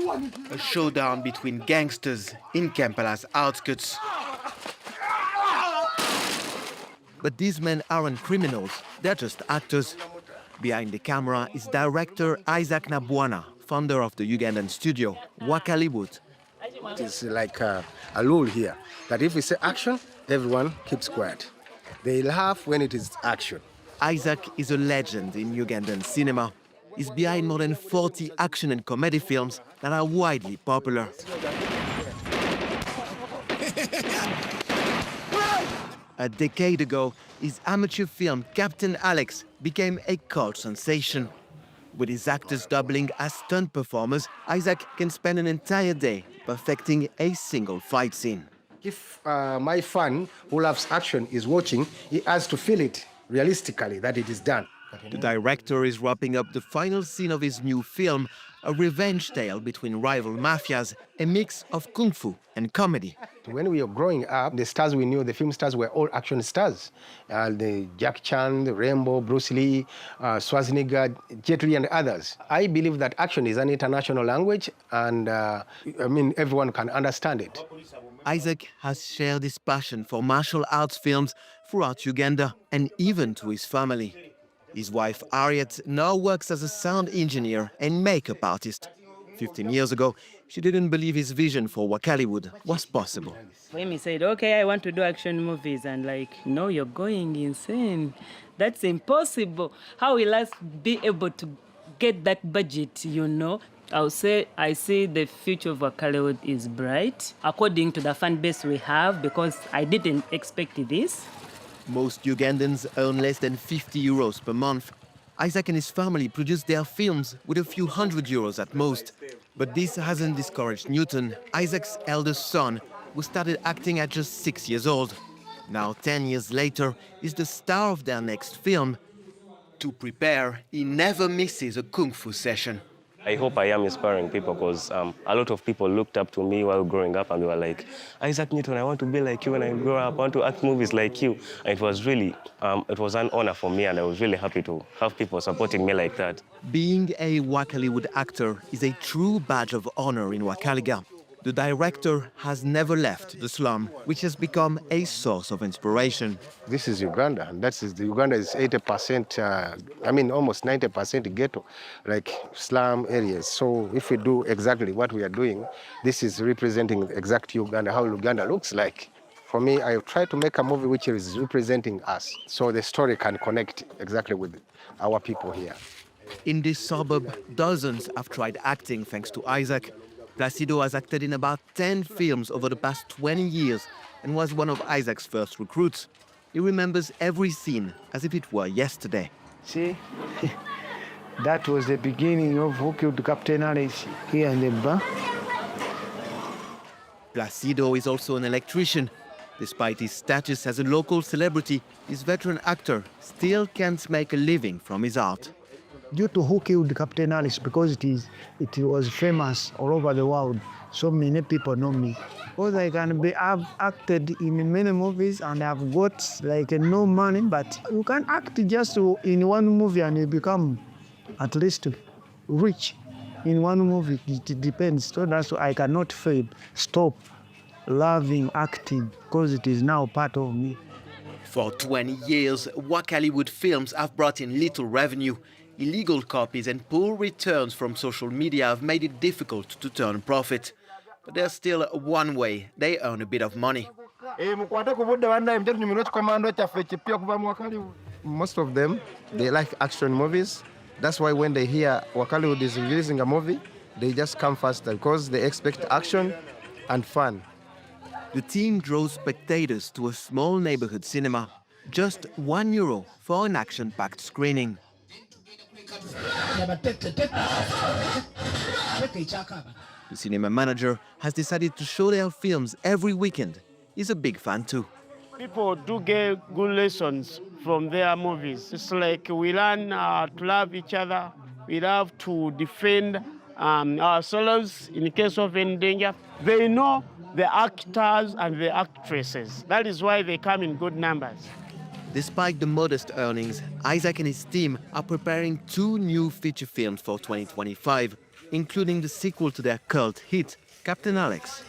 A showdown between gangsters in Kampala's outskirts. But these men aren't criminals, they're just actors. Behind the camera is director Isaac Nabwana, founder of the Ugandan studio, Wakaliwood. It's like a rule here, that if we say action, everyone keeps quiet. They laugh when it is action. Isaac is a legend in Ugandan cinema. He's behind more than 40 action and comedy films that are widely popular. A decade ago, his amateur film Captain Alex became a cult sensation. With his actors doubling as stunt performers, Isaac can spend an entire day perfecting a single fight scene. If my fan who loves action is watching, he has to feel it realistically that it is done. The director is wrapping up the final scene of his new film, a revenge tale between rival mafias, a mix of kung fu and comedy. When we were growing up, the stars we knew, the film stars, were all action stars. The Jack Chan, the Rambo, Bruce Lee, Schwarzenegger, Jet Li, and others. I believe that action is an international language, and everyone can understand it. Isaac has shared his passion for martial arts films throughout Uganda and even to his family. His wife, Harriet, now works as a sound engineer and makeup artist. 15 years ago, she didn't believe his vision for Wakaliwood was possible. When he said, okay, I want to do action movies, and no, you're going insane. That's impossible. How will I be able to get that budget, I'll say I see the future of Wakaliwood is bright, according to the fan base we have, because I didn't expect this. Most Ugandans earn less than 50 euros per month. Isaac and his family produce their films with a few hundred euros at most. But this hasn't discouraged Newton, Isaac's eldest son, who started acting at just 6 years old. Now, 10 years later, he's the star of their next film. To prepare, he never misses a kung fu session. I hope I am inspiring people because a lot of people looked up to me while growing up and they were like, Isaac Newton, I want to be like you when I grow up. I want to act movies like you. And it was really, it was an honor for me, and I was really happy to have people supporting me like that. Being a Wakaliwood actor is a true badge of honor in Wakaliga. The director has never left the slum, which has become a source of inspiration. This is Uganda, and Uganda is 80%, almost 90% ghetto, like slum areas. So if we do exactly what we are doing, this is representing exact Uganda, how Uganda looks like. For me, I try to make a movie which is representing us, so the story can connect exactly with our people here. In this suburb, dozens have tried acting thanks to Isaac. Placido has acted in about 10 films over the past 20 years and was one of Isaac's first recruits. He remembers every scene as if it were yesterday. See, that was the beginning of who killed Captain Alex here in the bar. Placido is also an electrician. Despite his status as a local celebrity, this veteran actor still can't make a living from his art. Due to who killed Captain Alice, because it was famous all over the world, so many people know me. Because I've acted in many movies and I've got no money, but you can act just in one movie and you become at least rich in one movie. It depends. So that's why I cannot stop loving acting, because it is now part of me. For 20 years, Wakaliwood films have brought in little revenue. Illegal copies and poor returns from social media have made it difficult to turn profit. But there's still one way they earn a bit of money. Most of them, they like action movies. That's why when they hear Wakaliwood is releasing a movie, they just come faster because they expect action and fun. The team draws spectators to a small neighborhood cinema. Just €1 for an action-packed screening. The cinema manager has decided to show their films every weekend. He's a big fan too. People do get good lessons from their movies. It's like we learn to love each other. We love to defend ourselves in case of any danger. They know the actors and the actresses. That is why they come in good numbers. Despite the modest earnings, Isaac and his team are preparing 2 new feature films for 2025. including the sequel to their cult hit, Captain Alex.